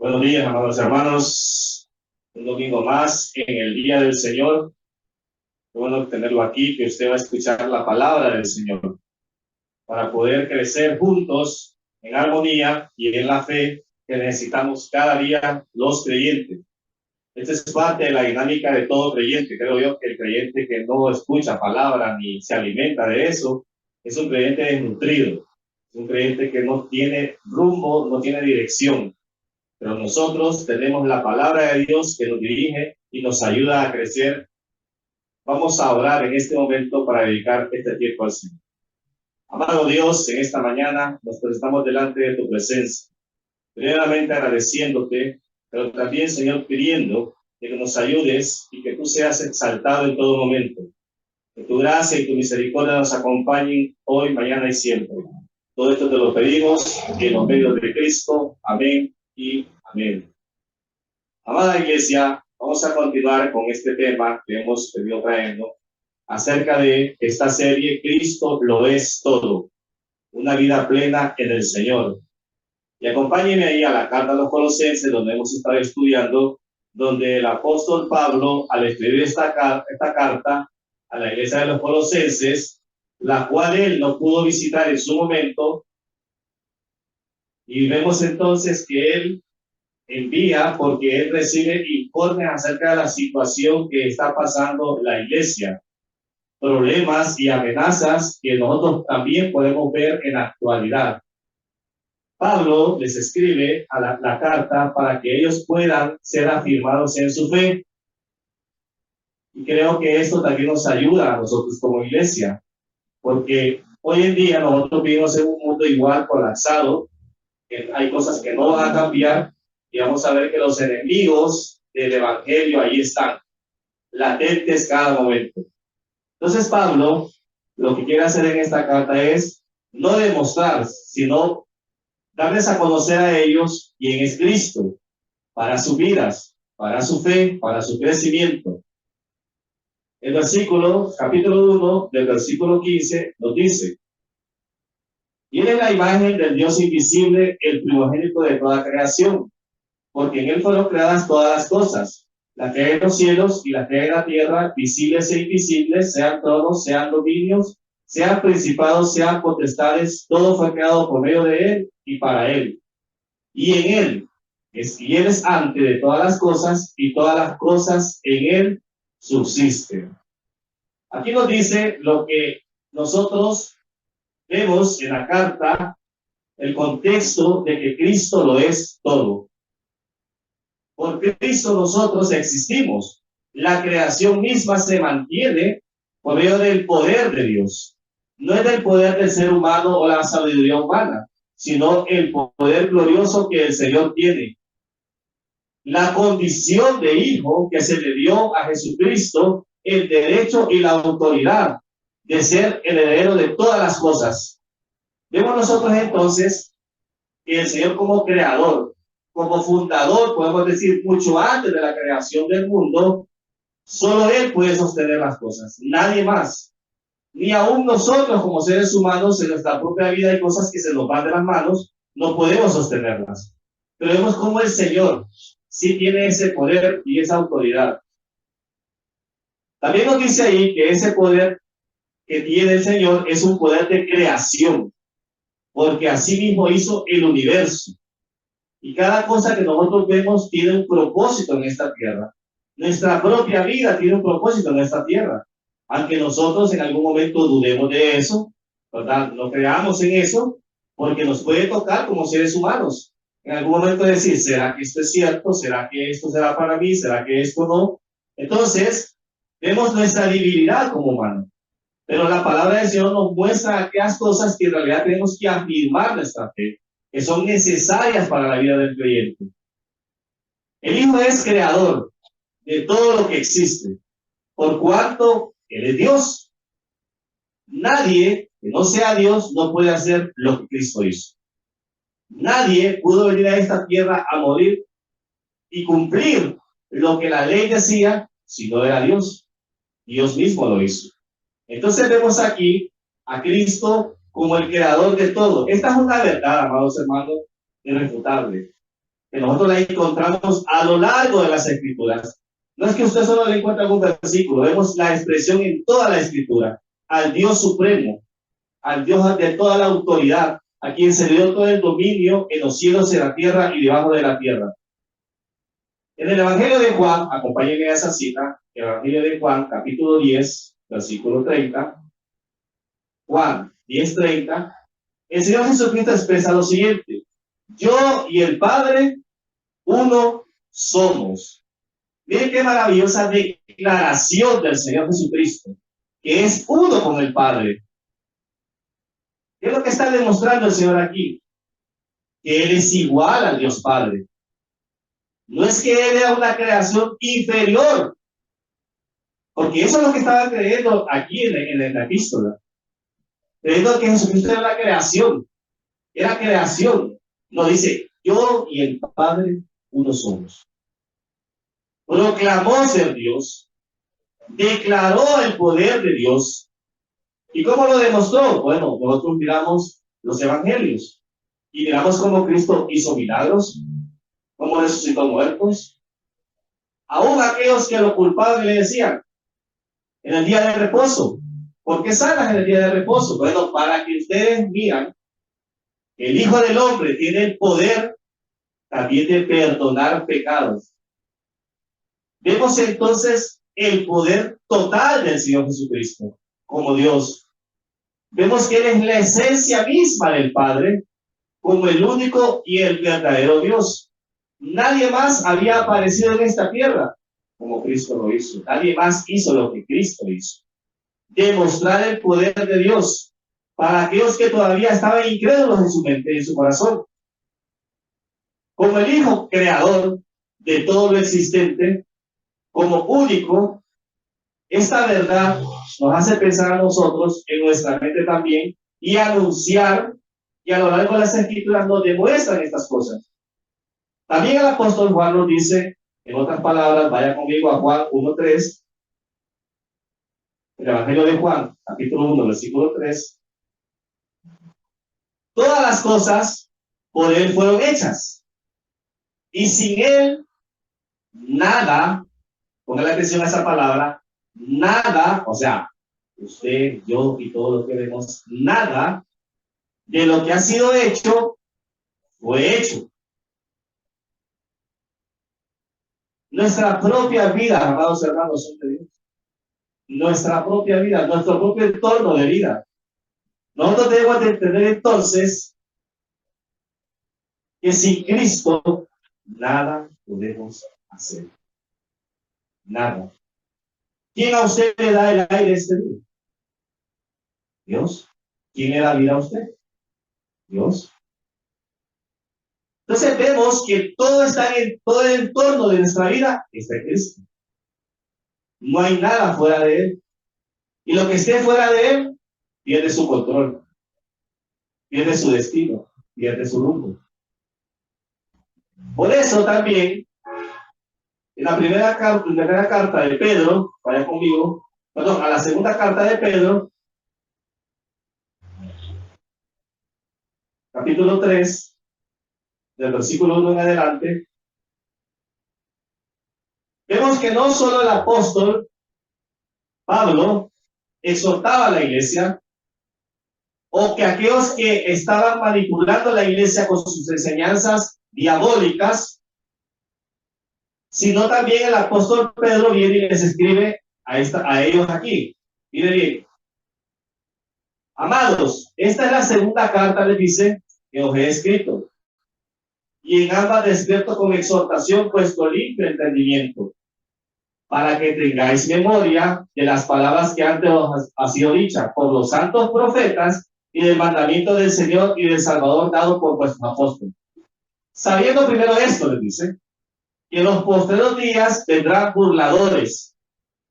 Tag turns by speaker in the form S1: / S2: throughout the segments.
S1: Buenos días, amados hermanos. Un domingo más en el día del Señor. Qué bueno tenerlo aquí, que usted va a escuchar la palabra del Señor para poder crecer juntos en armonía y en la fe que necesitamos cada día los creyentes. Esta es parte de la dinámica de todo creyente. Creo yo que el creyente que no escucha palabra ni se alimenta de eso es un creyente desnutrido. Es un creyente que no tiene rumbo, no tiene dirección. Pero nosotros tenemos la palabra de Dios que nos dirige y nos ayuda a crecer. Vamos a orar en este momento para dedicar este tiempo al Señor. Amado Dios, en esta mañana nos presentamos delante de tu presencia, primeramente agradeciéndote, pero también, Señor, pidiendo que nos ayudes y que tú seas exaltado en todo momento. Que tu gracia y tu misericordia nos acompañen hoy, mañana y siempre. Todo esto te lo pedimos en los medios de Cristo. Amén y amén. Amada iglesia, vamos a continuar con este tema que hemos venido trayendo acerca de esta serie, Cristo lo es todo, una vida plena en el Señor. Y acompáñenme ahí a la carta a los Colosenses, donde hemos estado estudiando, donde el apóstol Pablo, al escribir esta carta a la iglesia de los Colosenses, la cual él no pudo visitar en su momento, y vemos entonces que él envía porque él recibe informes acerca de la situación que está pasando la iglesia, problemas y amenazas que nosotros también podemos ver en la actualidad. Pablo les escribe a la carta para que ellos puedan ser afirmados en su fe. Y creo que esto también nos ayuda a nosotros como iglesia, porque hoy en día nosotros vivimos en un mundo igual colapsado, que hay cosas que no van a cambiar, y vamos a ver que los enemigos del evangelio ahí están, latentes cada momento. Entonces Pablo lo que quiere hacer en esta carta es no demostrar, sino darles a conocer a ellos quién es Cristo, para sus vidas, para su fe, para su crecimiento. El capítulo 1 del versículo 15 nos dice: y él es la imagen del Dios invisible, el primogénito de toda creación, porque en él fueron creadas todas las cosas, las que hay en los cielos y las que hay en la tierra, visibles e invisibles, sean tronos, sean dominios, sean principados, sean potestades, todo fue creado por medio de él y para él. Y en él, y él es antes de todas las cosas, y todas las cosas en él subsisten. Aquí nos dice lo que nosotros vemos en la carta, el contexto de que Cristo lo es todo. Por Cristo nosotros existimos. La creación misma se mantiene por medio del poder de Dios. No es del poder del ser humano o la sabiduría humana, sino el poder glorioso que el Señor tiene. La condición de hijo que se le dio a Jesucristo, el derecho y la autoridad de ser el heredero de todas las cosas. Vemos nosotros entonces que el Señor como creador, como fundador, podemos decir, mucho antes de la creación del mundo, solo Él puede sostener las cosas, nadie más. Ni aún nosotros como seres humanos en nuestra propia vida hay cosas que se nos van de las manos, no podemos sostenerlas. Pero vemos cómo el Señor sí tiene ese poder y esa autoridad. También nos dice ahí que ese poder que tiene el Señor es un poder de creación, porque así mismo hizo el universo. Y cada cosa que nosotros vemos tiene un propósito en esta tierra. Nuestra propia vida tiene un propósito en esta tierra. Aunque nosotros en algún momento dudemos de eso, ¿verdad? No creamos en eso, porque nos puede tocar como seres humanos. En algún momento decir, ¿será que esto es cierto? ¿Será que esto será para mí? ¿Será que esto no? Entonces, vemos nuestra debilidad como humanos. Pero la palabra del Señor nos muestra aquellas cosas que en realidad tenemos que afirmar nuestra fe, que son necesarias para la vida del creyente. El Hijo es creador de todo lo que existe, por cuanto Él es Dios. Nadie que no sea Dios no puede hacer lo que Cristo hizo. Nadie pudo venir a esta tierra a morir y cumplir lo que la ley decía si no era Dios. Dios mismo lo hizo. Entonces vemos aquí a Cristo como el creador de todo. Esta es una verdad, amados hermanos, irrefutable. que nosotros la encontramos a lo largo de las Escrituras. No es que usted solo le encuentre algún versículo, vemos la expresión en toda la Escritura, al Dios supremo, al Dios de toda la autoridad, a quien se le dio todo el dominio en los cielos, en la tierra y debajo de la tierra. En el Evangelio de Juan, acompáñenme a esa cita, el Evangelio de Juan, capítulo 10, versículo 30, Juan 10:30, el Señor Jesucristo expresa lo siguiente: yo y el Padre, uno somos. Miren qué maravillosa declaración del Señor Jesucristo, que es uno con el Padre. ¿Qué es lo que está demostrando el Señor aquí? Que Él es igual al Dios Padre. No es que Él era una creación inferior, porque eso es lo que estaban creyendo aquí en la epístola. Creyendo que Jesucristo era la creación. Era creación. No, dice, yo y el Padre uno somos. Proclamó ser Dios, declaró el poder de Dios. ¿Y cómo lo demostró? Bueno, nosotros miramos los evangelios y miramos cómo Cristo hizo milagros, cómo resucitó muertos. Aún aquellos que lo culpaban le decían, en el día de reposo, ¿por qué sanas en el día de reposo? Bueno, para que ustedes miran, el Hijo del Hombre tiene el poder también de perdonar pecados. Vemos entonces el poder total del Señor Jesucristo como Dios. Vemos que Él es la esencia misma del Padre, como el único y el verdadero Dios. Nadie más había aparecido en esta tierra como Cristo lo hizo. Nadie más hizo lo que Cristo hizo. Demostrar el poder de Dios para aquellos que todavía estaban incrédulos en su mente y en su corazón. Como el Hijo creador de todo lo existente, como único, esta verdad nos hace pensar a nosotros en nuestra mente también y anunciar, y a lo largo de las Escrituras nos demuestran estas cosas. También el apóstol Juan nos dice, en otras palabras, vaya conmigo a Juan 1:3, el Evangelio de Juan, capítulo 1, versículo 3. Todas las cosas por Él fueron hechas, y sin Él, nada, ponga la atención a esa palabra, nada, o sea, usted, yo y todos los que vemos, nada de lo que ha sido hecho, fue hecho. Nuestra propia vida, amados hermanos, son de Dios. Nuestra propia vida, nuestro propio entorno de vida. Nosotros debemos de entender entonces que sin Cristo nada podemos hacer. Nada. ¿Quién a usted le da el aire este día? Dios. ¿Quién le da vida a usted? Dios. Entonces vemos que todo está en todo el entorno de nuestra vida, está en Cristo. No hay nada fuera de Él. Y lo que esté fuera de Él, pierde su control, pierde su destino, pierde su rumbo. Por eso también, en la primera carta de Pedro, vaya conmigo, perdón, a la segunda carta de Pedro, capítulo 3, del versículo 1 en adelante, vemos que no solo el apóstol Pablo exhortaba a la iglesia, o que aquellos que estaban manipulando la iglesia con sus enseñanzas diabólicas, sino también el apóstol Pedro viene y les escribe a ellos aquí. Mire bien. Amados, esta es la segunda carta, les dice, que os he escrito. Y en ambas despierto con exhortación vuestro limpio entendimiento, para que tengáis memoria de las palabras que antes os ha sido dicha por los santos profetas y del mandamiento del Señor y del Salvador dado por vuestro apóstol. Sabiendo primero esto, les dice, que en los postreros días vendrán burladores,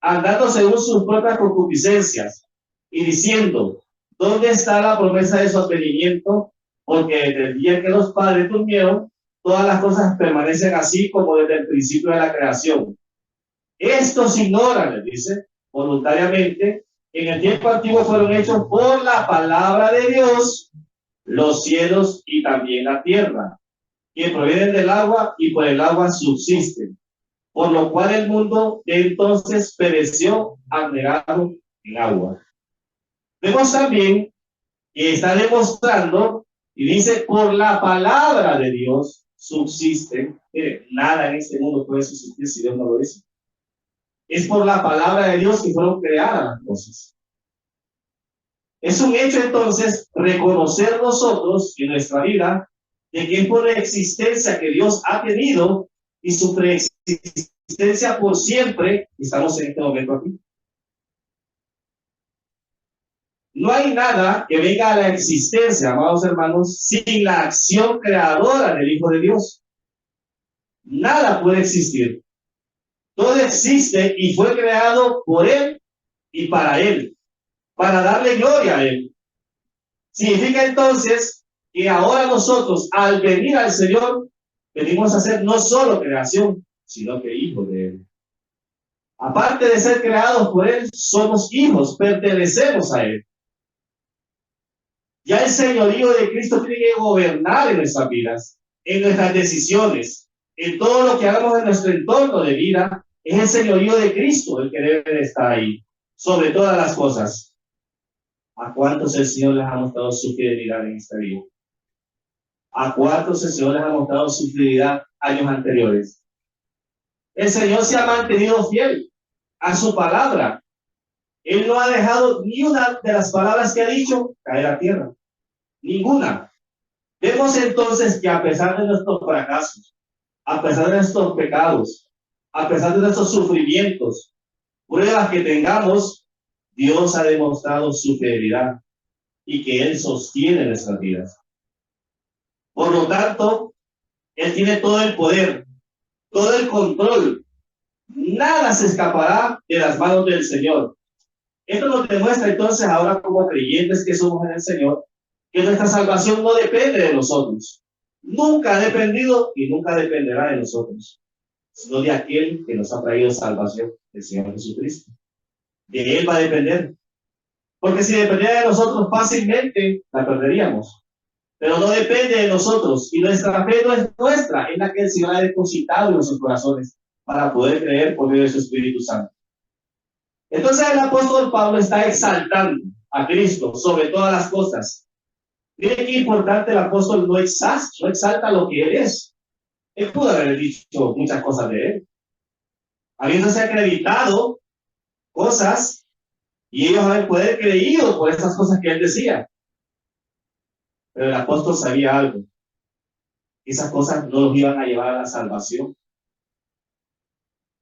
S1: andando según sus propias concupiscencias, y diciendo, ¿dónde está la promesa de su advenimiento? Porque desde el día que los padres durmieron, todas las cosas permanecen así como desde el principio de la creación. Estos ignoran, les dice, voluntariamente, en el tiempo antiguo fueron hechos por la palabra de Dios los cielos y también la tierra, que provienen del agua y por el agua subsisten, por lo cual el mundo de entonces pereció anegado en agua. Vemos también que está demostrando, y dice, por la palabra de Dios subsisten. Nada en este mundo puede subsistir si Dios no lo dice. Es por la palabra de Dios que fueron creadas las cosas. Es un hecho entonces reconocer nosotros en nuestra vida de que es por la existencia que Dios ha tenido y su preexistencia por siempre, estamos en este momento aquí. No hay nada que venga a la existencia, amados hermanos, sin la acción creadora del Hijo de Dios. Nada puede existir. Todo existe y fue creado por Él y para Él, para darle gloria a Él. Significa entonces que ahora nosotros, al venir al Señor, venimos a ser no solo creación, sino que hijos de Él. Aparte de ser creados por Él, somos hijos, pertenecemos a Él. Ya el señorío de Cristo tiene que gobernar en nuestras vidas, en nuestras decisiones, en todo lo que hagamos en nuestro entorno de vida. Es el señorío de Cristo el que debe de estar ahí, sobre todas las cosas. ¿A cuántos el Señor les ha mostrado su fidelidad en esta vida? ¿A cuántos el Señor les ha mostrado su fidelidad años anteriores? El Señor se ha mantenido fiel a su palabra. Él no ha dejado ni una de las palabras que ha dicho caer a tierra. Ninguna. Vemos entonces que a pesar de nuestros fracasos, a pesar de nuestros pecados, a pesar de nuestros sufrimientos, pruebas que tengamos, Dios ha demostrado su fidelidad y que Él sostiene nuestras vidas. Por lo tanto, Él tiene todo el poder, todo el control. Nada se escapará de las manos del Señor. Esto nos demuestra entonces ahora como creyentes que somos en el Señor, que nuestra salvación no depende de nosotros. Nunca ha dependido y nunca dependerá de nosotros, sino de aquel que nos ha traído salvación, el Señor Jesucristo. De Él va a depender. Porque si dependiera de nosotros fácilmente, la perderíamos. Pero no depende de nosotros. Y nuestra fe no es nuestra, es la que el Señor ha depositado en nuestros corazones para poder creer por medio de su Espíritu Santo. Entonces el apóstol Pablo está exaltando a Cristo sobre todas las cosas. Miren qué importante, el apóstol no exalta lo que Él es. Él pudo haber dicho muchas cosas de Él, habiéndose acreditado cosas y ellos haber poder creído por estas cosas que Él decía. Pero el apóstol sabía algo. Esas cosas no los iban a llevar a la salvación.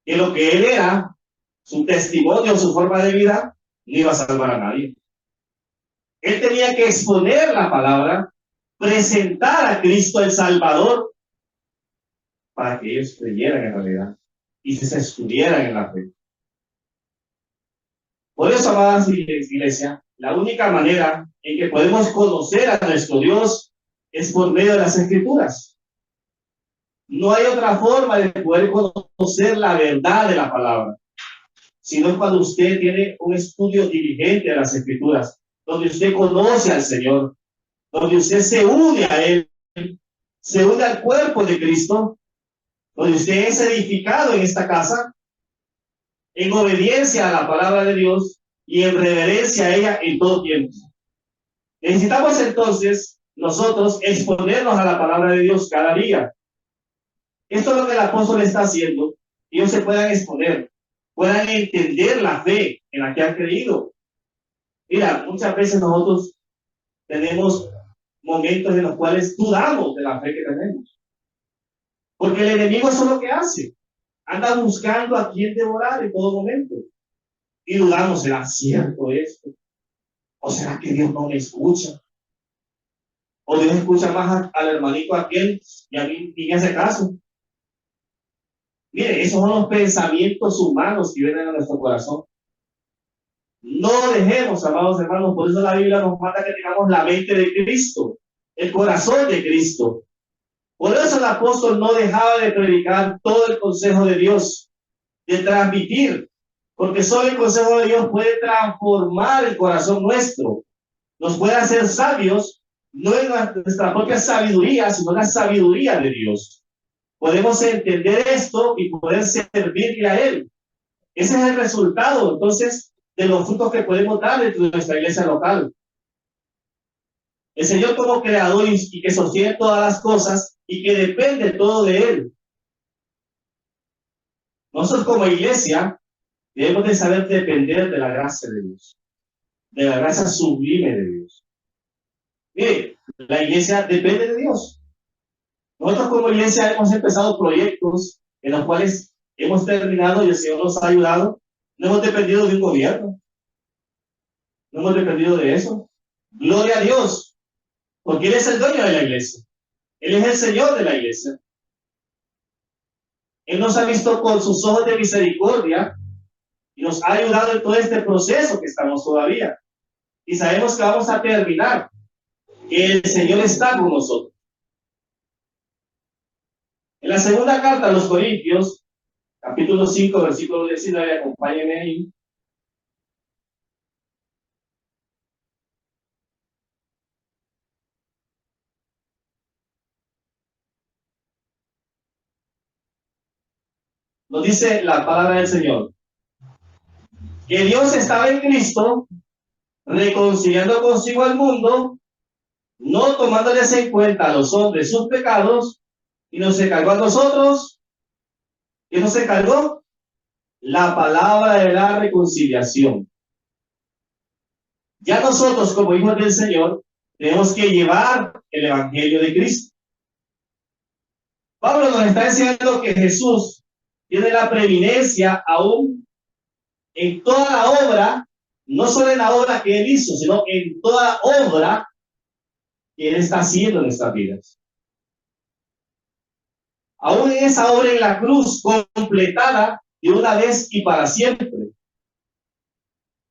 S1: Que lo que Él era, su testimonio, su forma de vida, no iba a salvar a nadie. Él tenía que exponer la palabra, presentar a Cristo el Salvador, para que ellos creyeran en realidad y se estuvieran en la fe. Por eso, amadas iglesia, la única manera en que podemos conocer a nuestro Dios es por medio de las Escrituras. No hay otra forma de poder conocer la verdad de la palabra, sino cuando usted tiene un estudio diligente de las Escrituras, donde usted conoce al Señor, donde usted se une a Él, se une al cuerpo de Cristo, donde usted es edificado en esta casa, en obediencia a la palabra de Dios y en reverencia a ella en todo tiempo. Necesitamos entonces nosotros exponernos a la palabra de Dios cada día. Esto es lo que el apóstol está haciendo. Ellos se puedan exponer, puedan entender la fe en la que han creído. Mira, muchas veces nosotros tenemos momentos en los cuales dudamos de la fe que tenemos. Porque el enemigo eso es lo que hace. Anda buscando a quien devorar en todo momento. Y dudamos, ¿será cierto esto? ¿O será que Dios no me escucha? ¿O Dios escucha más al hermanito aquel y a mí ni me hace caso? Mire, esos son los pensamientos humanos que vienen a nuestro corazón. No dejemos, amados hermanos, por eso la Biblia nos manda que tengamos la mente de Cristo, el corazón de Cristo. Por eso el apóstol no dejaba de predicar todo el consejo de Dios, de transmitir, porque solo el consejo de Dios puede transformar el corazón nuestro, nos puede hacer sabios no en nuestra propia sabiduría, sino en la sabiduría de Dios. Podemos entender esto y poder servirle a Él. Ese es el resultado, entonces, de los frutos que podemos dar dentro de nuestra iglesia local. El Señor como creador y que sostiene todas las cosas y que depende todo de Él. Nosotros como iglesia debemos de saber depender de la gracia de Dios, de la gracia sublime de Dios. Mire, la iglesia depende de Dios. Nosotros como iglesia hemos empezado proyectos en los cuales hemos terminado y el Señor nos ha ayudado. No hemos dependido de un gobierno. No hemos dependido de eso. Gloria a Dios, porque Él es el dueño de la iglesia. Él es el Señor de la iglesia. Él nos ha visto con sus ojos de misericordia y nos ha ayudado en todo este proceso que estamos todavía. Y sabemos que vamos a terminar. El Señor está con nosotros. En la segunda carta a los Corintios, capítulo 5, versículo 19, acompáñenme ahí. Nos dice la palabra del Señor, que Dios estaba en Cristo, reconciliando consigo al mundo, no tomándoles en cuenta a los hombres sus pecados, y nos encargó a nosotros, y nos encargó la palabra de la reconciliación. Ya nosotros, como hijos del Señor, tenemos que llevar el Evangelio de Cristo. Pablo nos está diciendo que Jesús tiene la preeminencia aún en toda la obra, no solo en la obra que Él hizo, sino en toda obra que Él está haciendo en nuestras vidas. Aún en esa obra en la cruz, completada de una vez y para siempre,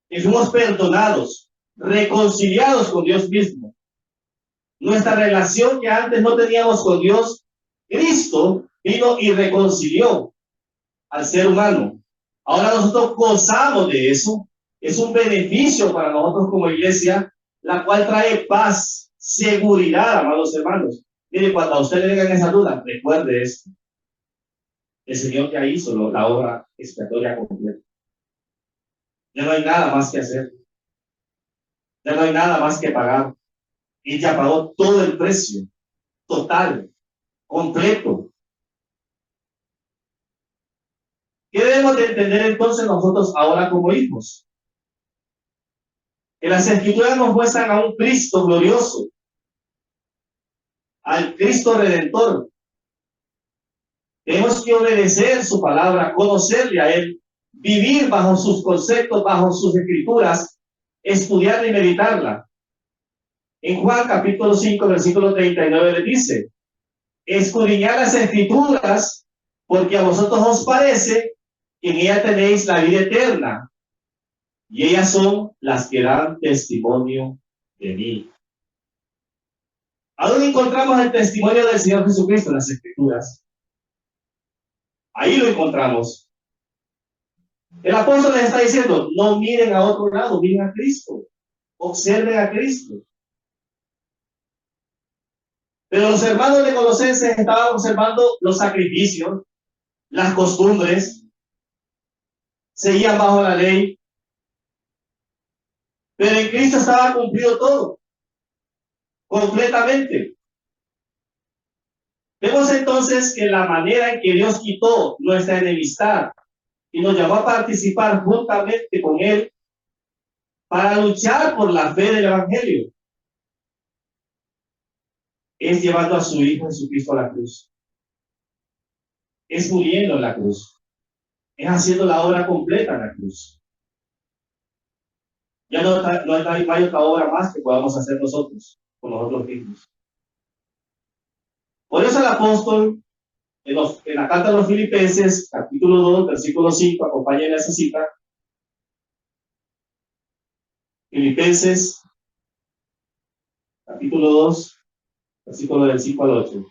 S1: que fuimos perdonados, reconciliados con Dios mismo. Nuestra relación que antes no teníamos con Dios, Cristo vino y reconcilió al ser humano. Ahora nosotros gozamos de eso. Es un beneficio para nosotros como iglesia, la cual trae paz, seguridad, amados hermanos. Mire, cuando a usted le vengan esa duda, recuerde esto. El Señor ya hizo la obra expiatoria completa. Ya no hay nada más que hacer. Ya no hay nada más que pagar. Y ya pagó todo el precio, total, completo. ¿Qué debemos de entender entonces nosotros ahora como hijos? Que las Escrituras nos muestran a un Cristo glorioso, al Cristo Redentor. Tenemos que obedecer su palabra, conocerle a Él, vivir bajo sus conceptos, bajo sus escrituras, estudiarla y meditarla. En Juan capítulo 5, versículo 39 le dice, escudriñad las escrituras, porque a vosotros os parece que en ella tenéis la vida eterna, y ellas son las que dan testimonio de mí. ¿A dónde encontramos el testimonio del Señor Jesucristo en las Escrituras? Ahí lo encontramos. El apóstol les está diciendo, no miren a otro lado, miren a Cristo. Observen a Cristo. Pero los hermanos de Colosenses estaban observando los sacrificios, las costumbres, seguían bajo la ley. Pero en Cristo estaba cumplido todo, completamente. Vemos entonces que la manera en que Dios quitó nuestra enemistad y nos llamó a participar juntamente con Él para luchar por la fe del Evangelio es llevando a su Hijo Jesucristo a la cruz. Es muriendo en la cruz. Es haciendo la obra completa en la cruz. Ya no hay otra obra más que podamos hacer nosotros, con nosotros mismos. Por eso el apóstol, en la carta a los Filipenses, capítulo 2, versículo 5, acompáñenme a esa cita. Filipenses, capítulo 2, versículo del 5 al 8.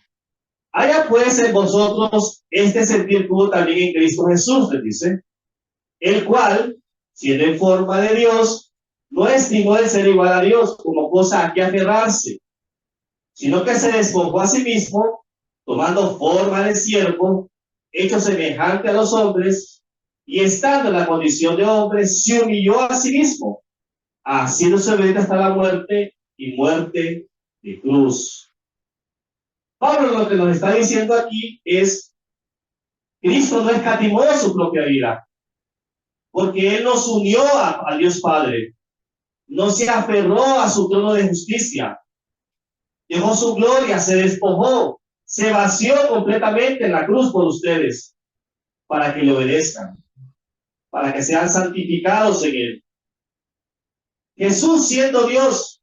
S1: Haya pues en vosotros este sentir tuvo también en Cristo Jesús, les dice, el cual, siendo en forma de Dios, no estimó el ser igual a Dios como cosa a que aferrarse, sino que se despojó a sí mismo, tomando forma de siervo, hecho semejante a los hombres, y estando en la condición de hombre, se humilló a sí mismo, haciéndose obediente hasta la muerte y muerte de cruz. Pablo lo que nos está diciendo aquí es, Cristo no escatimó su propia vida, porque Él nos unió a Dios Padre, no se aferró a su trono de justicia, dejó su gloria, se despojó, se vació completamente en la cruz por ustedes, para que le obedezcan, para que sean santificados en Él. Jesús, siendo Dios,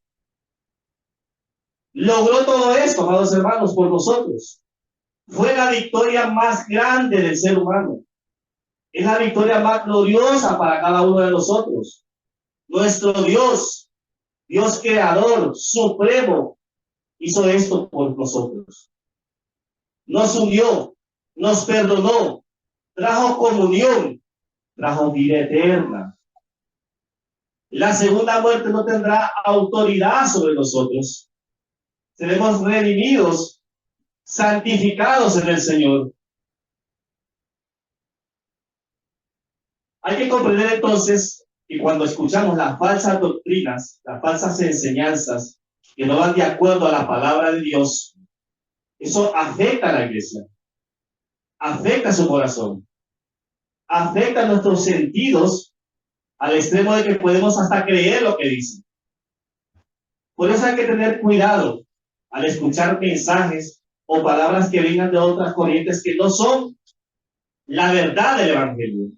S1: logró todo esto, amados hermanos, por nosotros. Fue la victoria más grande del ser humano. Es la victoria más gloriosa para cada uno de nosotros. Nuestro Dios, Dios creador, supremo, hizo esto por nosotros. Nos unió, nos perdonó, trajo comunión, trajo vida eterna. La segunda muerte no tendrá autoridad sobre nosotros. Seremos redimidos, santificados en el Señor. Hay que comprender entonces que cuando escuchamos las falsas doctrinas, las falsas enseñanzas que no van de acuerdo a la palabra de Dios, eso afecta a la iglesia, afecta a su corazón, afecta a nuestros sentidos al extremo de que podemos hasta creer lo que dicen. Por eso hay que tener cuidado al escuchar mensajes o palabras que vengan de otras corrientes que no son la verdad del Evangelio.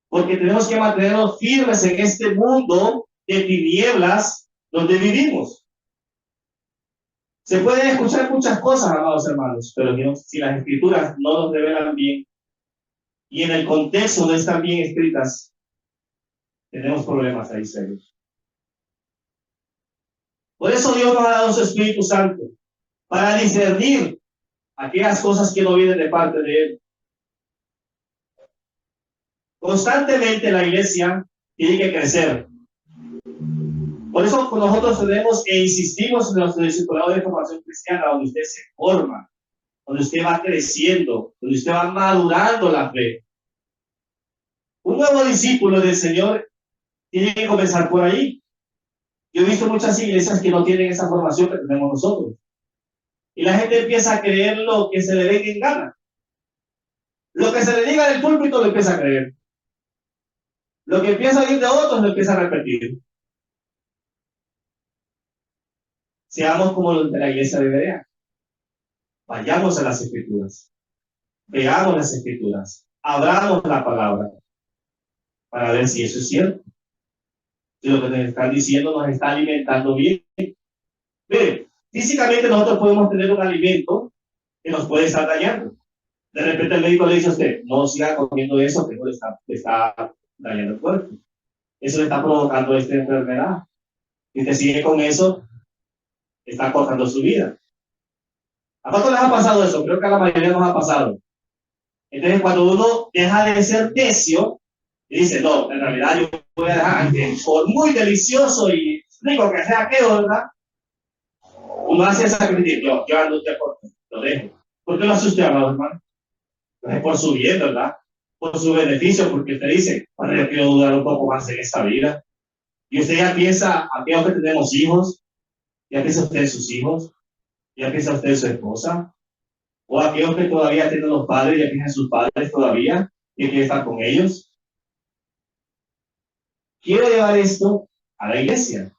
S1: Porque tenemos que mantenernos firmes en este mundo de tinieblas donde vivimos. Se pueden escuchar muchas cosas, amados hermanos, pero si las escrituras no nos revelan bien y en el contexto no están bien escritas, tenemos problemas ahí serios. Por eso Dios nos ha dado su Espíritu Santo, para discernir aquellas cosas que no vienen de parte de Él. Constantemente la iglesia tiene que crecer. Por eso nosotros tenemos e insistimos en nuestro discipulado de formación cristiana, donde usted se forma, donde usted va creciendo, donde usted va madurando la fe. Un nuevo discípulo del Señor tiene que comenzar por ahí. Yo he visto muchas iglesias que no tienen esa formación que tenemos nosotros. Y la gente empieza a creer lo que se le venga en gana. Lo que se le diga del púlpito lo empieza a creer. Lo que empieza a ir de otros lo empieza a repetir. Seamos como los de la iglesia de Berea. Vayamos a las escrituras. Veamos las escrituras. Abramos la palabra para ver si eso es cierto. Si lo que nos están diciendo nos está alimentando bien. Miren, físicamente nosotros podemos tener un alimento que nos puede estar dañando. De repente el médico le dice a usted, no siga comiendo eso que no le está dañando el cuerpo. Eso le está provocando esta enfermedad. Si usted sigue con eso, está cortando su vida. ¿A cuánto les ha pasado eso? Creo que a la mayoría nos ha pasado. Entonces, cuando uno deja de ser necio y dice, no, en realidad yo voy a dejar que por muy delicioso y rico que sea aquello, ¿verdad? Uno hace esa sacrificio, yo ando usted por lo dejo. ¿Por qué lo hace usted, amado hermano? Pues por su bien, ¿verdad? Por su beneficio, porque usted dice, bueno, yo quiero durar un poco más en esta vida. Y usted ya piensa, aquellos que tenemos hijos, ya piensa usted en sus hijos, ya piensa usted en su esposa, o aquellos que todavía tienen los padres, ya piensan en sus padres todavía, y quiere estar con ellos. Quiero llevar esto a la iglesia.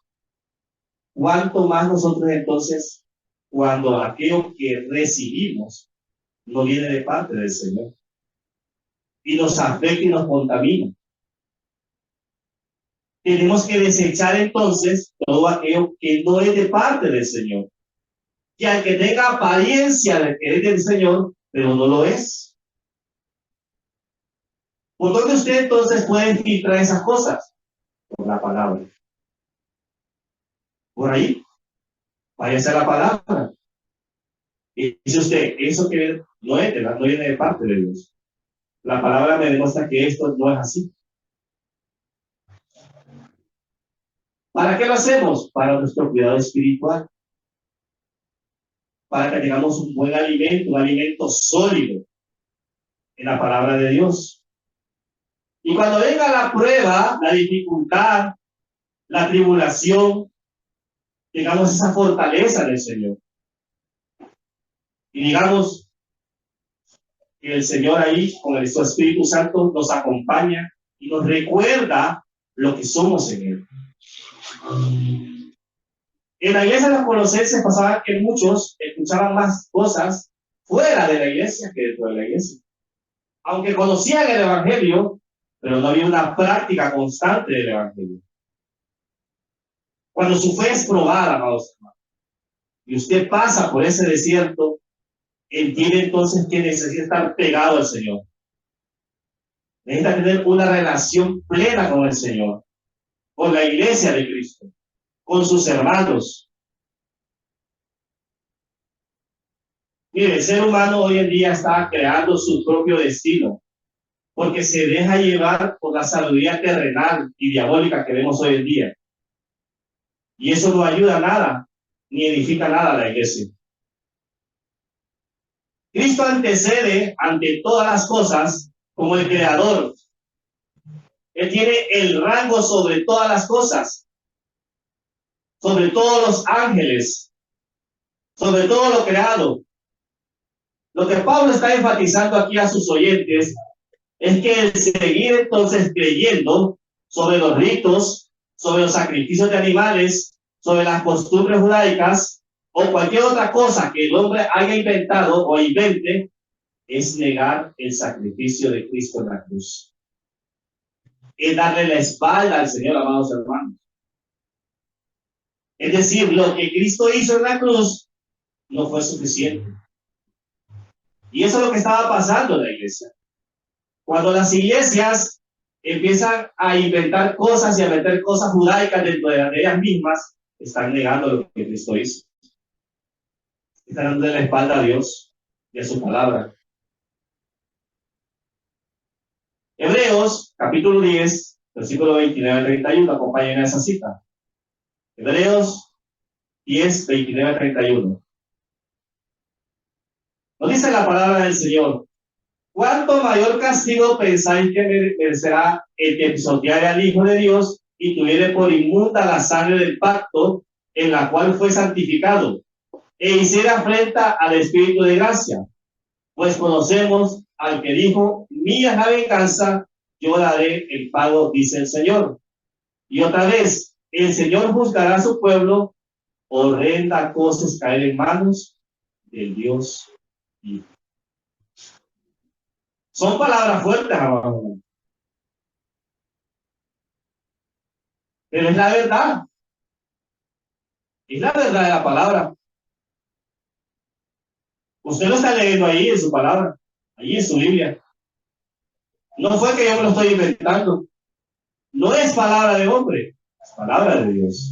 S1: ¿Cuánto más nosotros entonces, cuando aquello que recibimos no viene de parte del Señor y nos afecta y nos contamina? Tenemos que desechar entonces todo aquello que no es de parte del Señor. Y al que tenga apariencia de que es del Señor, pero no lo es. ¿Por dónde usted entonces puede filtrar esas cosas? Por la palabra. Por ahí. Váyase a la palabra. Y dice usted, eso que no es, no viene de parte de Dios. La palabra me demuestra que esto no es así. ¿Para qué lo hacemos? Para nuestro cuidado espiritual. para que tengamos un buen alimento, un alimento sólido en la palabra de Dios. Y cuando venga la prueba, la dificultad, la tribulación, tengamos esa fortaleza del Señor. Y digamos que el Señor ahí, con el Espíritu Santo, nos acompaña y nos recuerda lo que somos en Él. En la iglesia de los Colosenses pasaba que muchos escuchaban más cosas fuera de la iglesia que dentro de la iglesia. Aunque conocían el Evangelio, pero no había una práctica constante del Evangelio. Cuando su fe es probada, amados hermanos, y usted pasa por ese desierto, entiende entonces que necesita estar pegado al Señor. Necesita tener una relación plena con el Señor, con la iglesia de Cristo, con sus hermanos. Mire, el ser humano hoy en día está creando su propio destino, porque se deja llevar por la sabiduría terrenal y diabólica que vemos hoy en día. Y eso no ayuda a nada, ni edifica nada a la iglesia. Cristo antecede ante todas las cosas como el creador. Él tiene el rango sobre todas las cosas, sobre todos los ángeles, sobre todo lo creado. Lo que Pablo está enfatizando aquí a sus oyentes es que el seguir entonces creyendo sobre los ritos, sobre los sacrificios de animales, sobre las costumbres judaicas o cualquier otra cosa que el hombre haya inventado o invente, es negar el sacrificio de Cristo en la cruz. Es darle la espalda al Señor, amados hermanos. Es decir, lo que Cristo hizo en la cruz no fue suficiente. Y eso es lo que estaba pasando en la iglesia. Cuando las iglesias empiezan a inventar cosas y a meter cosas judaicas dentro de ellas mismas, están negando lo que Cristo hizo. Están dando la espalda a Dios y a su palabra. Hebreos, capítulo 10, versículo 29 al 31, acompañen a esa cita. Hebreos 10, 29 al 31. Nos dice la palabra del Señor: ¿cuánto mayor castigo pensáis que merecerá el que pisoteare al Hijo de Dios y tuviere por inmunda la sangre del pacto en la cual fue santificado e hiciera afrenta al Espíritu de gracia? Pues conocemos al que dijo: mía es la venganza, yo daré el pago, dice el Señor. Y otra vez, el Señor juzgará a su pueblo. Horrenda cosa es caer en manos del Dios Hijo. Son palabras fuertes, amados, pero es la verdad. Es la verdad de la palabra. Usted lo está leyendo ahí en su palabra, ahí en su Biblia. No fue que yo me lo estoy inventando. No es palabra de hombre, es palabra de Dios.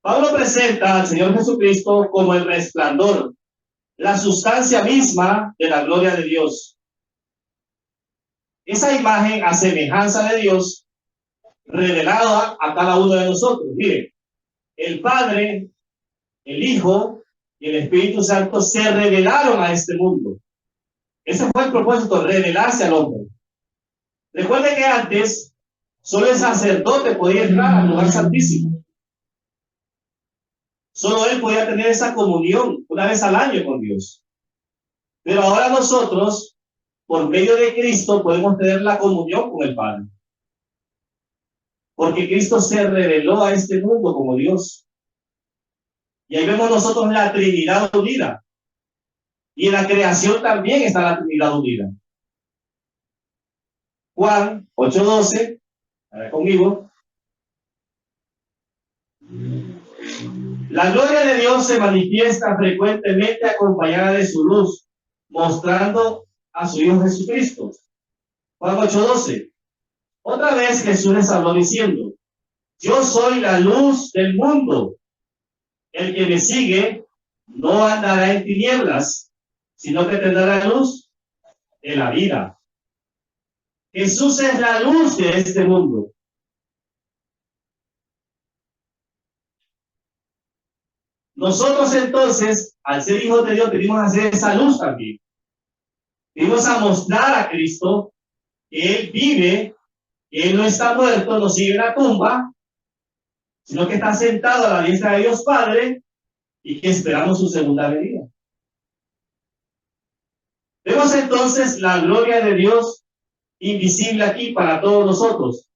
S1: Pablo presenta al Señor Jesucristo como el resplandor, la sustancia misma de la gloria de Dios. Esa imagen a semejanza de Dios revelada a cada uno de nosotros. Mire, el Padre, el Hijo y el Espíritu Santo se revelaron a este mundo. Ese fue el propósito, revelarse al hombre. Recuerde que antes solo el sacerdote podía entrar al lugar santísimo. Solo él podía tener esa comunión una vez al año con Dios. Pero ahora nosotros, por medio de Cristo, podemos tener la comunión con el Padre. Porque Cristo se reveló a este mundo como Dios. Y ahí vemos nosotros la Trinidad unida. Y en la creación también está la Trinidad unida. Juan 8:12, a ver conmigo. La gloria de Dios se manifiesta frecuentemente acompañada de su luz, mostrando a su Hijo Jesucristo. Juan 8:12. Otra vez Jesús les habló diciendo: yo soy la luz del mundo. El que me sigue no andará en tinieblas, sino que tendrá la luz de la vida. Jesús es la luz de este mundo. Nosotros entonces, al ser hijos de Dios, venimos a hacer esa luz también. Venimos a mostrar a Cristo que Él vive, que Él no está muerto, no sigue en la tumba, sino que está sentado a la diestra de Dios Padre y que esperamos su segunda venida. Vemos entonces la gloria de Dios invisible aquí para todos nosotros.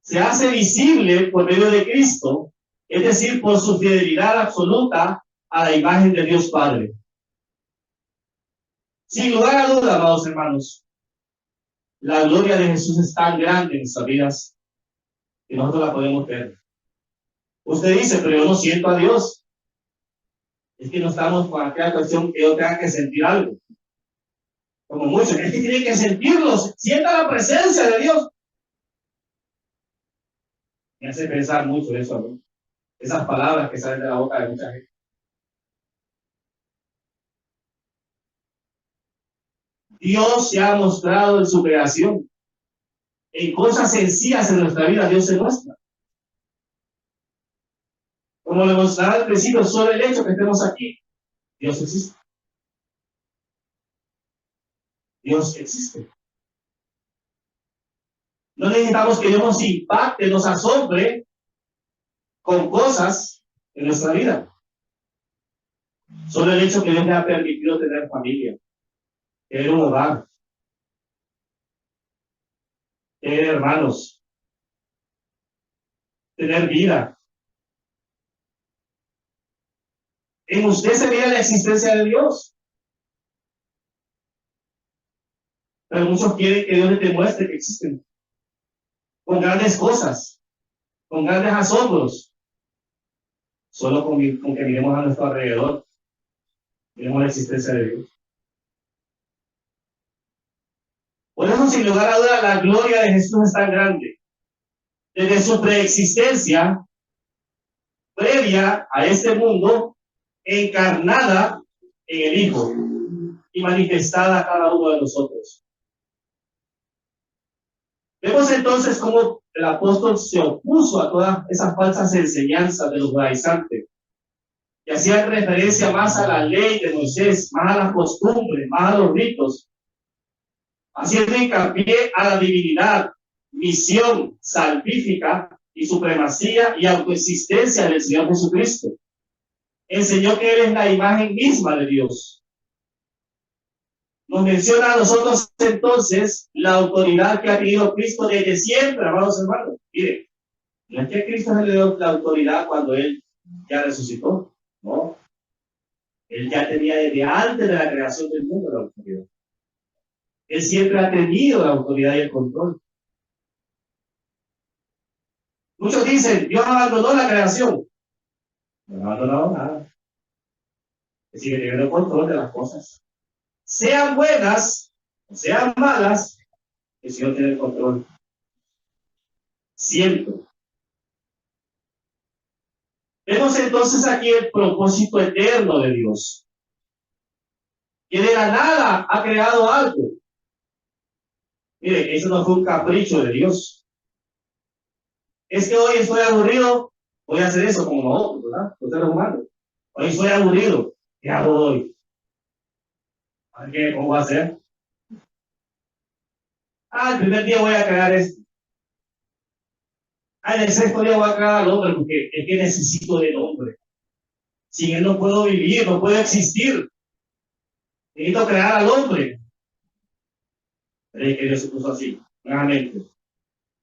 S1: Se hace visible por medio de Cristo, es decir, por su fidelidad absoluta a la imagen de Dios Padre. Sin lugar a duda, amados hermanos, la gloria de Jesús es tan grande en nuestras vidas que nosotros la podemos ver. Usted dice, pero yo no siento a Dios. Es que no estamos con aquella cuestión que yo tenga que sentir algo. Como muchos, es que tiene que sentirlo, sienta la presencia de Dios. Me hace pensar mucho eso, ¿no? Esas palabras que salen de la boca de mucha gente. Dios se ha mostrado en su creación. En cosas sencillas en nuestra vida, Dios se muestra. Como le mostraba al principio, solo el hecho que estemos aquí, Dios existe. Dios existe. No necesitamos que Dios nos impacte, nos asombre con cosas en nuestra vida. Solo el hecho que Dios me ha permitido tener familia, tener un hogar, tener hermanos, tener vida. En usted se ve la existencia de Dios. Pero muchos quieren que Dios les demuestre que existen. Con grandes cosas, con grandes asombros. Solo con que miremos a nuestro alrededor, miremos la existencia de Dios. Por eso, sin lugar a duda, la gloria de Jesús es tan grande. Desde su preexistencia, previa a este mundo, encarnada en el Hijo y manifestada a cada uno de nosotros. Vemos entonces cómo el apóstol se opuso a todas esas falsas enseñanzas de los judaizantes, que hacían referencia más a la ley de Moisés, más a las costumbres, más a los ritos, haciendo hincapié a la divinidad, misión salvífica y supremacía y autoexistencia del Señor Jesucristo. Enseñó que Él es la imagen misma de Dios. Nos menciona a nosotros entonces la autoridad que ha tenido Cristo desde siempre, amados hermanos. Mire, no es que Cristo le dio la autoridad cuando Él ya resucitó, no. Él ya tenía desde antes de la creación del mundo la autoridad. Él siempre ha tenido la autoridad y el control. Muchos dicen, Dios abandonó la creación. No ha abandonado nada. Es decir, tiene el control de las cosas. Sean buenas o sean malas, el Señor tiene el control. Siempre. Vemos entonces aquí el propósito eterno de Dios. Que de la nada ha creado algo. Mire, eso no fue un capricho de Dios. Es que hoy estoy aburrido, voy a hacer eso como nosotros, ¿verdad? Los seres humanos. Hoy estoy aburrido, ¿qué hago hoy? ¿Cómo voy a hacer? El primer día voy a crear esto. En el sexto día voy a crear al hombre porque es que necesito del hombre. Sin él no puedo vivir, no puedo existir. Necesito crear al hombre. Pero es que Dios se puso así, nuevamente,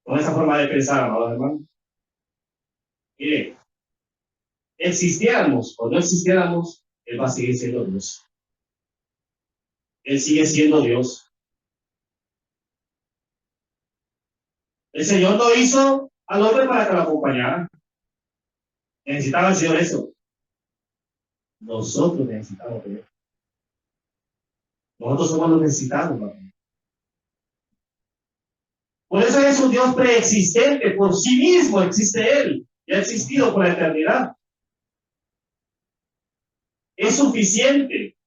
S1: con esa forma de pensar, amados hermanos. Mire, existiéramos o no existiéramos, Él va a seguir siendo Dios. Él sigue siendo Dios. El Señor no hizo al hombre para que lo acompañara. Necesitaba el Señor eso. Nosotros necesitamos Él. Nosotros somos los necesitados, ¿no? Por eso es un Dios preexistente, por sí mismo existe Él, y ha existido por la eternidad. Es suficiente.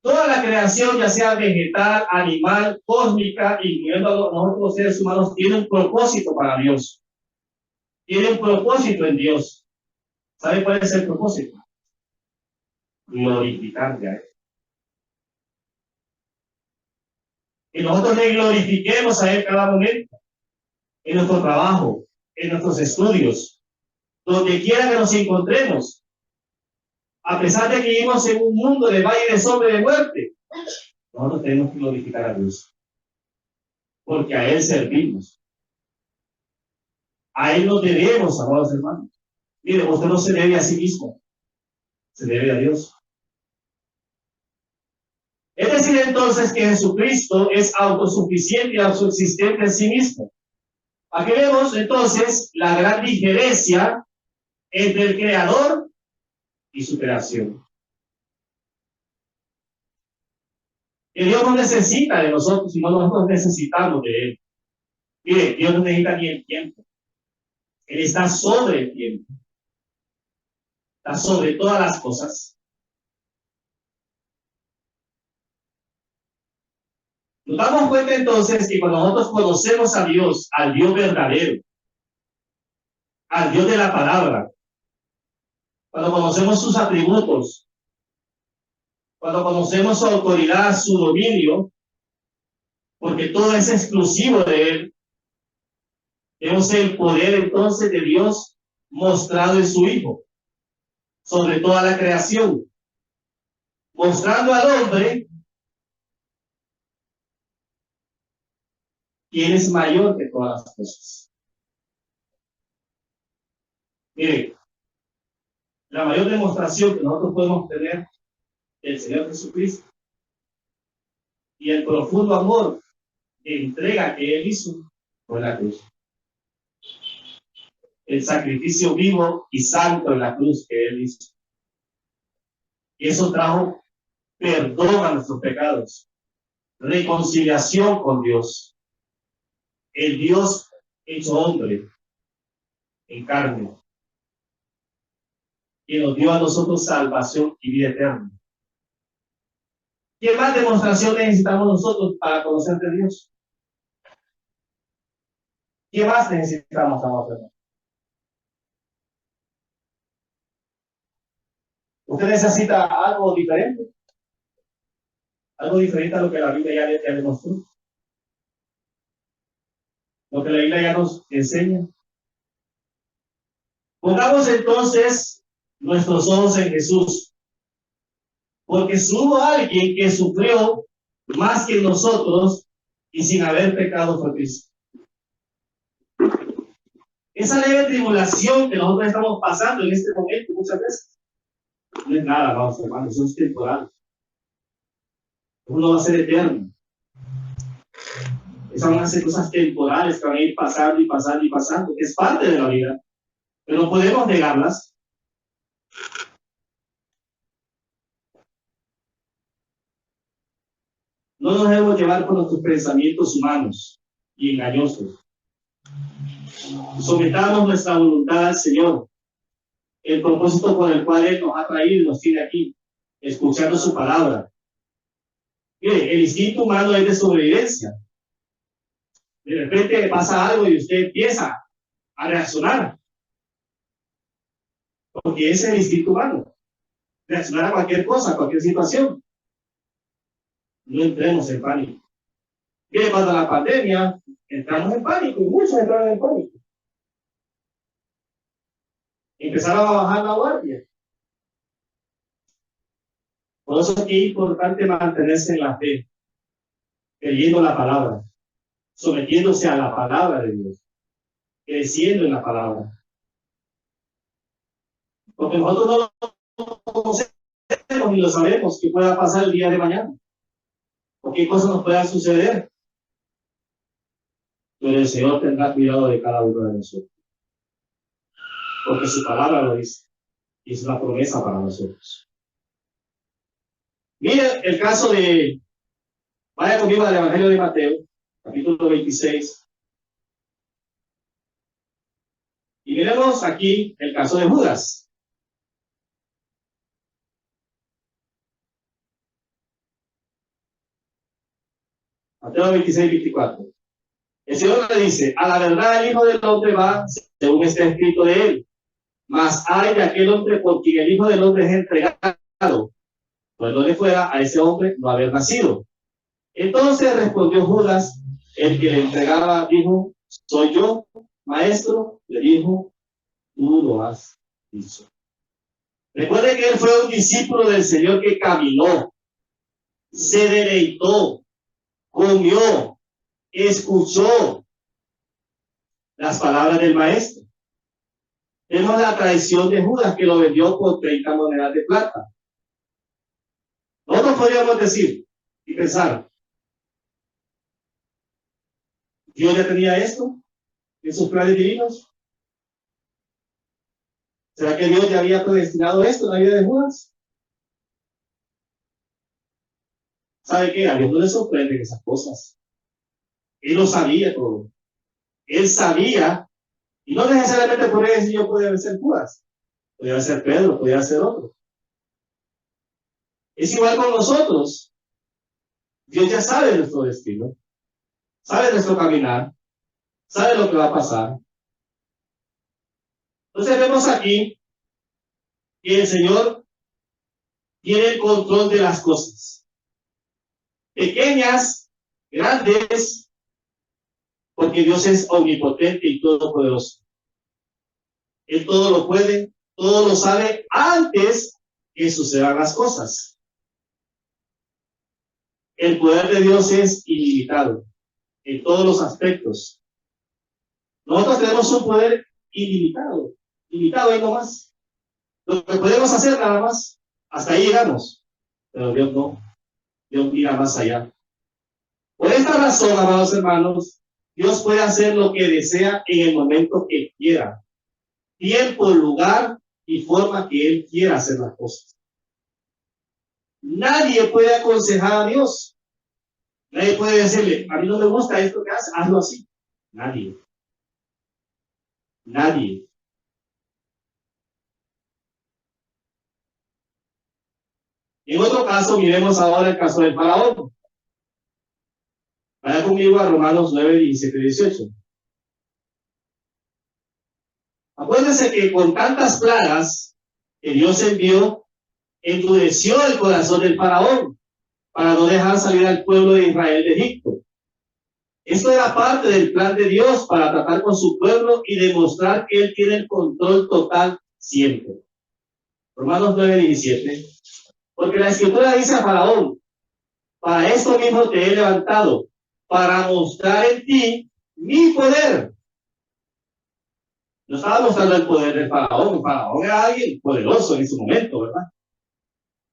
S1: Toda la creación, ya sea vegetal, animal, cósmica, incluyendo a nosotros los seres humanos, tiene un propósito para Dios. tiene un propósito en Dios. ¿Sabe cuál es el propósito? Glorificarle a Él. Que nosotros le glorifiquemos a Él cada momento, en nuestro trabajo, en nuestros estudios, donde quiera que nos encontremos, a pesar de que vivimos en un mundo de valle de sombra y de muerte, nosotros tenemos que glorificar a Dios, porque a Él servimos. A Él nos debemos, amados hermanos. Mire, usted no se debe a sí mismo, se debe a Dios. Es decir, entonces, que Jesucristo es autosuficiente y autoexistente en sí mismo. Aquí vemos, entonces, la gran diferencia entre el Creador y su creación. Que Dios no necesita de nosotros, sino nosotros necesitamos de Él. Mire, Dios no necesita ni el tiempo. Él está sobre el tiempo. Está sobre todas las cosas. Nos damos cuenta entonces que cuando nosotros conocemos a Dios, al Dios verdadero, al Dios de la palabra, cuando conocemos sus atributos, cuando conocemos su autoridad, su dominio, porque todo es exclusivo de Él, vemos el poder entonces de Dios mostrado en su Hijo, sobre toda la creación, mostrando al hombre quién es mayor que todas las cosas. Mire, la mayor demostración que nosotros podemos tener del Señor Jesucristo y el profundo amor de entrega que Él hizo fue la cruz. El sacrificio vivo y santo en la cruz que Él hizo. Y eso trajo perdón a nuestros pecados, reconciliación con Dios, el Dios hecho hombre en carne, que nos dio a nosotros salvación y vida eterna. ¿Qué más demostración necesitamos nosotros para conocer de Dios? ¿Qué más necesitamos, amados? ¿Usted necesita algo diferente? Algo diferente a lo que la Biblia ya demostró. Lo que la Biblia ya nos enseña. Pongamos entonces nuestros ojos en Jesús. Porque hubo alguien que sufrió más que nosotros y sin haber pecado fue Cristo. Esa leve tribulación que nosotros estamos pasando en este momento muchas veces no es nada, vamos hermanos, eso es temporal. Uno va a ser eterno. Esas van a ser cosas temporales que van a ir pasando y pasando y pasando. Es parte de la vida, pero no podemos negarlas. No nos debemos llevar por nuestros pensamientos humanos y engañosos. Sometamos nuestra voluntad al Señor, el propósito por el cual Él nos ha traído y nos tiene aquí, escuchando su palabra. Mire, el instinto humano es de sobrevivencia. De repente pasa algo y usted empieza a reaccionar, porque ese es el instinto humano, reaccionar a cualquier cosa, a cualquier situación. No entremos en pánico. Mire, cuando la pandemia, entramos en pánico, y muchos entraron en pánico. Empezaron a bajar la guardia. Por eso es que es importante mantenerse en la fe, creyendo la palabra, sometiéndose a la palabra de Dios, creciendo en la palabra. Porque nosotros no conocemos ni lo sabemos que pueda pasar el día de mañana, o qué cosas nos puedan suceder. Pero el Señor tendrá cuidado de cada uno de nosotros, porque su palabra lo dice, y es una promesa para nosotros. Mire el caso de, vaya conmigo al Evangelio de Mateo, capítulo 26. Y miremos aquí el caso de Judas. Mateo 26, 24. El Señor le dice, a la verdad el Hijo del Hombre va a según está escrito de él. Mas hay de aquel hombre por quien el Hijo del Hombre es entregado, pues no le fuera a ese hombre no haber nacido. Entonces respondió Judas, el que le entregaba, dijo, soy yo, maestro. Le dijo, tú lo has dicho. Recuerde que él fue un discípulo del Señor que caminó, se deleitó, comió, escuchó las palabras del maestro. Vemos la traición de Judas, que lo vendió por 30 monedas de plata. Nosotros podríamos decir y pensar, ¿Dios ya tenía esto en sus planes divinos? ¿Será que Dios ya había predestinado esto en la vida de Judas? ¿Sabe qué? A Dios no le sorprenden esas cosas. Él lo sabía todo. Él sabía, y no necesariamente por eso yo podía ser Judas. Podía ser Pedro, podía ser otro. Es igual con nosotros. Dios ya sabe nuestro destino, sabe nuestro caminar, sabe lo que va a pasar. Entonces vemos aquí que el Señor tiene el control de las cosas. Pequeñas, grandes, porque Dios es omnipotente y todopoderoso. Él todo lo puede, todo lo sabe antes que sucedan las cosas. El poder de Dios es ilimitado en todos los aspectos. Nosotros tenemos un poder ilimitado, limitado ahí nomás. Lo que podemos hacer nada más, hasta ahí llegamos. Pero Dios no, Dios mira más allá. Por esta razón, amados hermanos, Dios puede hacer lo que desea en el momento que quiera, tiempo, lugar y forma que Él quiera hacer las cosas. Nadie puede aconsejar a Dios. Nadie puede decirle, a mí no me gusta esto que hace, hazlo así. Nadie. Nadie. En otro caso, miremos ahora el caso del faraón. Vaya conmigo a Romanos 9, 17 y 18. Acuérdense que con tantas plagas que Dios envió, endureció el corazón del faraón para no dejar salir al pueblo de Israel de Egipto. Esto era parte del plan de Dios para tratar con su pueblo y demostrar que Él tiene el control total siempre. Romanos 9, 17. Porque la Escritura dice a Faraón, para esto mismo te he levantado, para mostrar en ti mi poder. No estaba mostrando el poder del Faraón. El Faraón era alguien poderoso en ese momento, ¿verdad?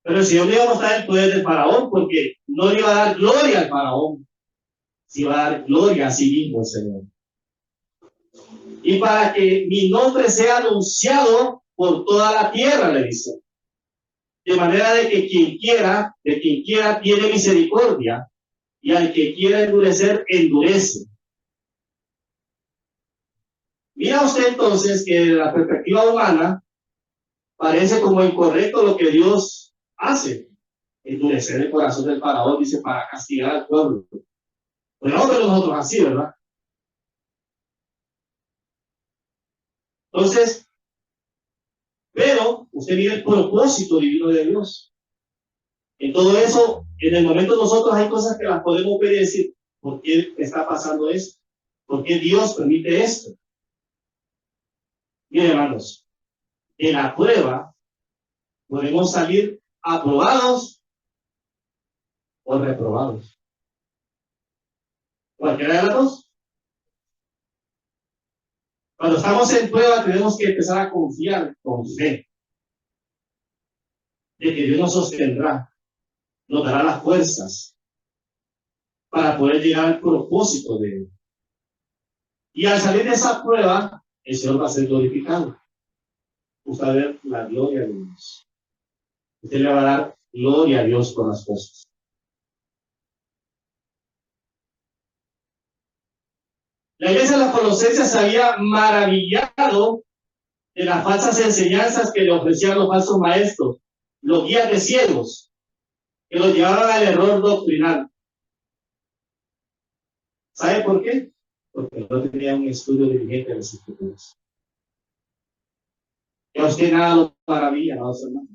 S1: Pero el Señor no iba a mostrar el poder del Faraón porque no le iba a dar gloria al Faraón, se iba a dar gloria a sí mismo el Señor. Y para que mi nombre sea anunciado por toda la tierra, le dice. De manera de que quien quiera tiene misericordia, y al que quiera endurecer, endurece. Mira usted entonces que desde la perspectiva humana parece como incorrecto lo que Dios hace. Endurecer el corazón del faraón, dice, para castigar al pueblo. Pues no vemos nosotros así, ¿verdad? Entonces, pero usted mira el propósito divino de Dios. En todo eso, en el momento nosotros hay cosas que las podemos ver y decir, ¿por qué está pasando esto? ¿Por qué Dios permite esto? Miren, hermanos, en la prueba podemos salir aprobados o reprobados. Cualquiera de las dos. Cuando estamos en prueba tenemos que empezar a confiar con fe de que Dios nos sostendrá, nos dará las fuerzas para poder llegar al propósito de Él. Y al salir de esa prueba, el Señor va a ser glorificado. Usted va a ver la gloria de Dios. Usted le va a dar gloria a Dios por las cosas. La iglesia de los Colosenses se había maravillado de las falsas enseñanzas que le ofrecían los falsos maestros, los guías de ciegos, que los llevaban al error doctrinal. ¿Sabe por qué? Porque no tenía un estudio diligente de las escrituras. Y a usted nada lo maravilla, amados hermanos.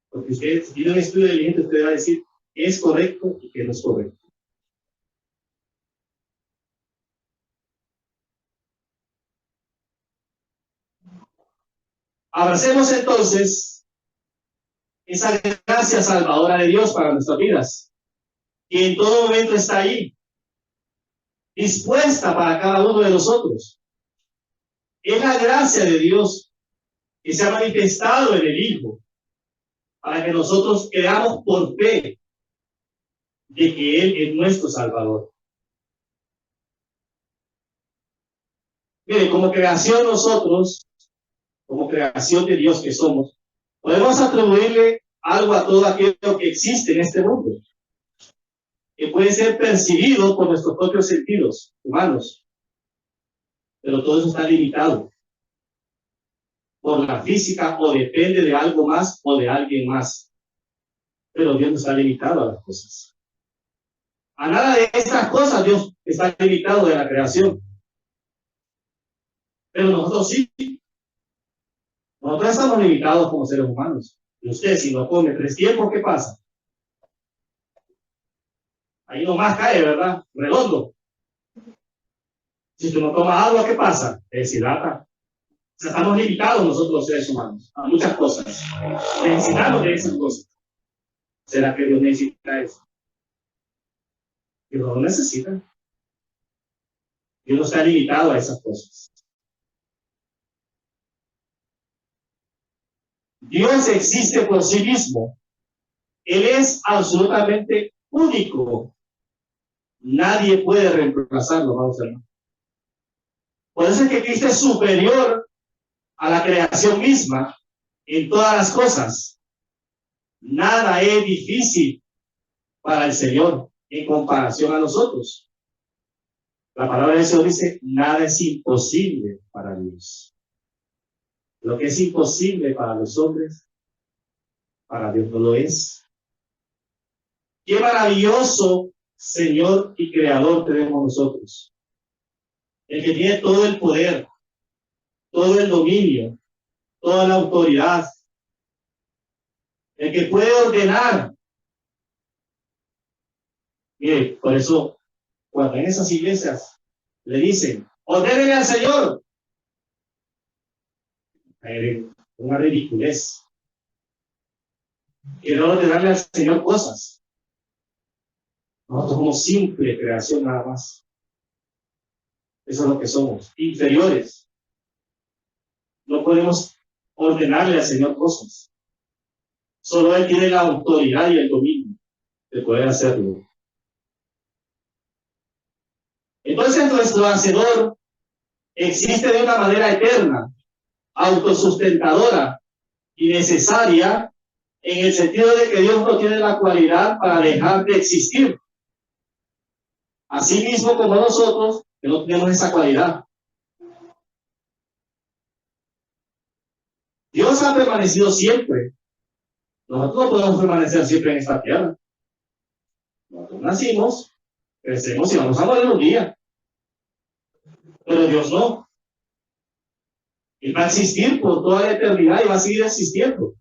S1: Porque usted, si tiene un estudio diligente, usted va a decir qué es correcto y qué no es correcto. Abracemos entonces esa gracia salvadora de Dios para nuestras vidas, y en todo momento está ahí, dispuesta para cada uno de nosotros. Es la gracia de Dios que se ha manifestado en el Hijo, para que nosotros creamos por fe de que Él es nuestro Salvador. Mire, como creación nosotros, como creación de Dios que somos, podemos atribuirle algo a todo aquello que existe en este mundo, que puede ser percibido por nuestros propios sentidos humanos, pero todo eso está limitado por la física o depende de algo más o de alguien más. Pero Dios no está limitado a las cosas. A nada de estas cosas Dios está limitado de la creación. Pero nosotros sí. Nosotros estamos limitados como seres humanos. Y usted, si no come 3 tiempos, ¿qué pasa? Ahí nomás cae, ¿verdad? Redondo. Si tú no tomas agua, ¿qué pasa? Te deshidrata. O sea, estamos limitados nosotros los seres humanos a muchas cosas. Necesitamos de esas cosas. ¿Será que Dios necesita eso? Dios no lo necesita. Dios no está limitado a esas cosas. Dios existe por sí mismo. Él es absolutamente único. Nadie puede reemplazarlo, vamos a ver. Por eso es que Cristo es superior a la creación misma en todas las cosas. Nada es difícil para el Señor en comparación a nosotros. La palabra del Señor dice, nada es imposible para Dios. Lo que es imposible para los hombres, para Dios no lo es. Qué maravilloso Señor y Creador tenemos nosotros. El que tiene todo el poder, todo el dominio, toda la autoridad. El que puede ordenar. Mire, por eso, cuando en esas iglesias le dicen, ordénele al Señor, una ridiculez. Quiero ordenarle al Señor cosas. Nosotros somos simple creación nada más. Eso es lo que somos, inferiores. No podemos ordenarle al Señor cosas. Solo Él tiene la autoridad y el dominio de poder hacerlo. Entonces nuestro Hacedor existe de una manera eterna, autosustentadora y necesaria, en el sentido de que Dios no tiene la cualidad para dejar de existir. Así mismo como nosotros, que no tenemos esa cualidad. Dios ha permanecido siempre. Nosotros no podemos permanecer siempre en esta tierra. Nosotros nacimos, crecemos y vamos a morir un día. Pero Dios no. Él va a existir por toda la eternidad y va a seguir existiendo.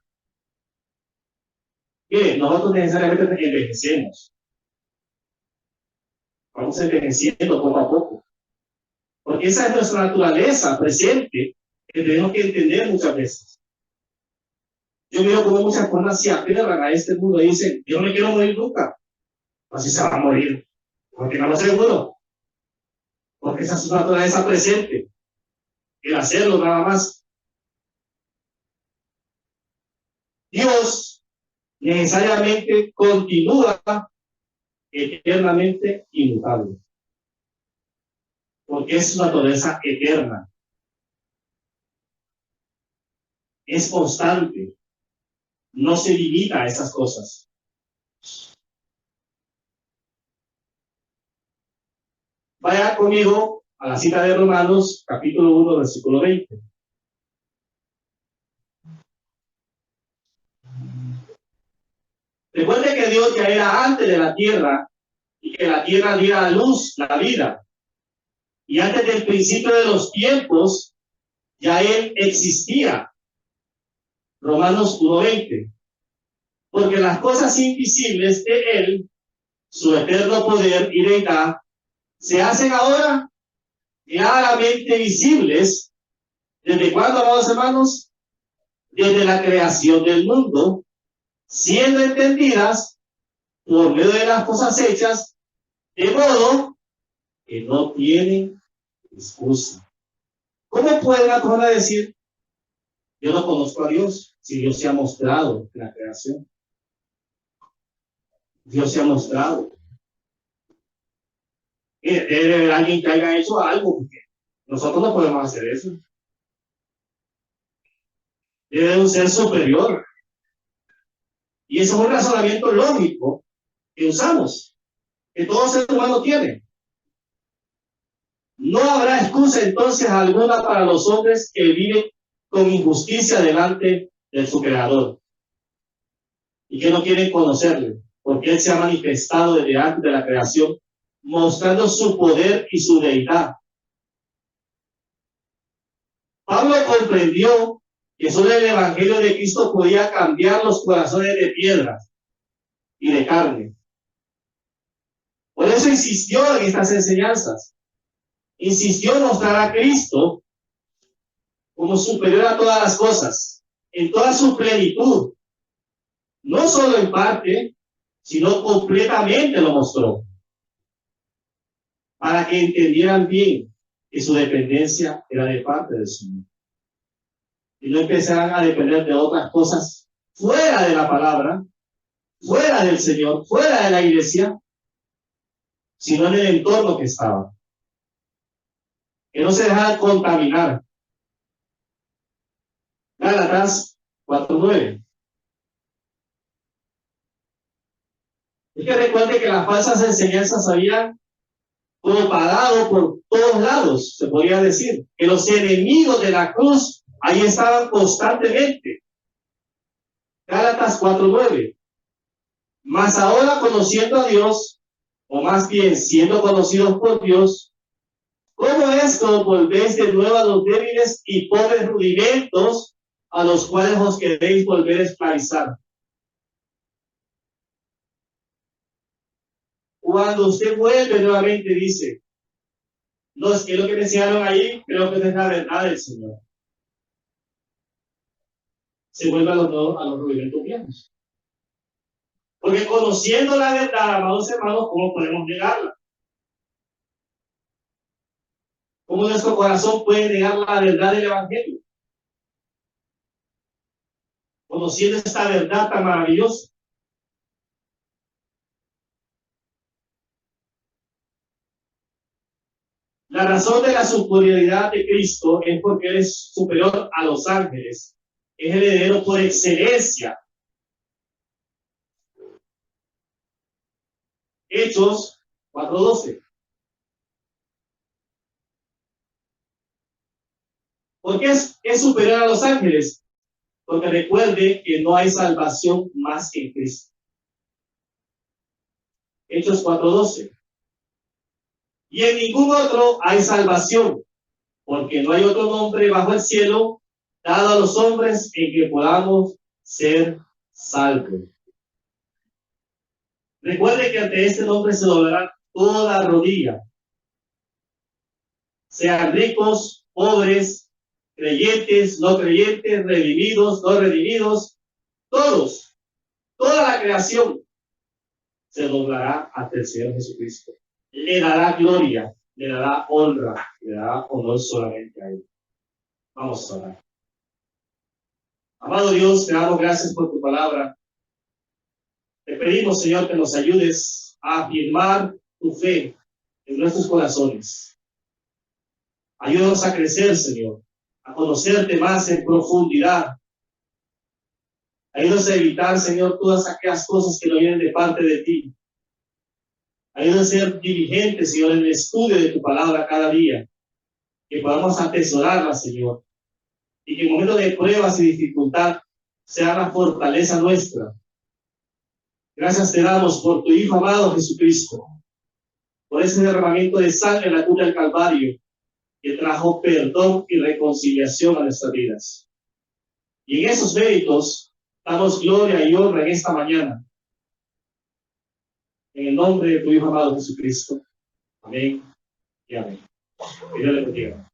S1: Mire, nosotros necesariamente envejecemos. Vamos envejeciendo poco a poco. Porque esa es nuestra naturaleza presente que tenemos que entender muchas veces. Yo veo como muchas personas se aferran a este mundo y dicen, yo no me quiero morir nunca. Así se va a morir. Porque no lo seguro. Porque esa es su naturaleza presente. El hacerlo nada más. Dios necesariamente continúa eternamente inmutable. Porque es su naturaleza eterna. Es constante. No se limita a esas cosas. Vaya conmigo a la cita de Romanos, capítulo 1, versículo 20. Recuerde que Dios ya era antes de la tierra y que la tierra diera a luz la vida. Y antes del principio de los tiempos, ya Él existía. Romanos 1:20. Porque las cosas invisibles de Él, su eterno poder y deidad, se hacen ahora claramente visibles. ¿Desde cuándo, amados hermanos? Desde la creación del mundo, siendo entendidas por medio de las cosas hechas, de modo que no tienen excusa. ¿Cómo puede una persona decir, yo no conozco a Dios, si Dios se ha mostrado en la creación? Dios se ha mostrado. Debe haber alguien que haya hecho algo, porque nosotros no podemos hacer eso. Debe haber un ser superior. Y eso es un razonamiento lógico que usamos, que todo ser humano tiene. No habrá excusa entonces alguna para los hombres que viven con injusticia delante de su Creador y que no quieren conocerle, porque Él se ha manifestado desde antes de la creación, mostrando su poder y su deidad. Pablo comprendió que solo el Evangelio de Cristo podía cambiar los corazones de piedra y de carne. Por eso insistió en estas enseñanzas. Insistió en mostrar a Cristo como superior a todas las cosas, en toda su plenitud. No solo en parte, sino completamente lo mostró. Para que entendieran bien que su dependencia era de parte del Señor. Y no empezaran a depender de otras cosas fuera de la palabra, fuera del Señor, fuera de la iglesia, sino en el entorno que estaba. Que no se dejaran contaminar. Gálatas 4:9. Es que recuerde que las falsas enseñanzas habían propagado por todos lados, se podría decir, que los enemigos de la cruz ahí estaban constantemente. Gálatas 4:9. Mas ahora conociendo a Dios, o más bien siendo conocidos por Dios, ¿cómo es que os volvéis de nuevo a los débiles y pobres rudimentos a los cuales os queréis volver a esclavizar? Cuando usted vuelve nuevamente, dice, no, es que lo que me enseñaron ahí, creo que es la verdad del Señor. Se vuelve a los rudimentos viejos. Porque conociendo la verdad, amados hermanos, ¿cómo podemos negarla? ¿Cómo nuestro corazón puede negar la verdad del Evangelio? Conociendo esta verdad tan maravillosa. La razón de la superioridad de Cristo es porque Él es superior a los ángeles. Es el heredero por excelencia. Hechos 4:12. ¿Por qué es superior a los ángeles? Porque recuerde que no hay salvación más que en Cristo. Hechos 4:12. Y en ningún otro hay salvación, porque no hay otro nombre bajo el cielo dado a los hombres en que podamos ser salvos. Recuerde que ante este nombre se doblará toda rodilla, sean ricos, pobres, creyentes, no creyentes, redimidos, no redimidos, todos, toda la creación se doblará ante el Señor Jesucristo. Le dará gloria, le dará honra, le dará honor solamente a Él. Vamos a orar. Amado Dios, te damos gracias por tu palabra. Te pedimos, Señor, que nos ayudes a afirmar tu fe en nuestros corazones. Ayúdanos a crecer, Señor, a conocerte más en profundidad. Ayúdanos a evitar, Señor, todas aquellas cosas que no vienen de parte de ti. Ayúdanos a ser diligentes, Señor, en el estudio de tu palabra cada día. Que podamos atesorarla, Señor. Y que en momentos de pruebas y dificultad sea la fortaleza nuestra. Gracias te damos por tu Hijo amado Jesucristo. Por ese derramamiento de sangre en la cruz del Calvario. que trajo perdón y reconciliación a nuestras vidas. Y en esos méritos damos gloria y honra en esta mañana. En el nombre de tu Hijo amado Jesucristo. Amén y amén. Que Dios le bendiga.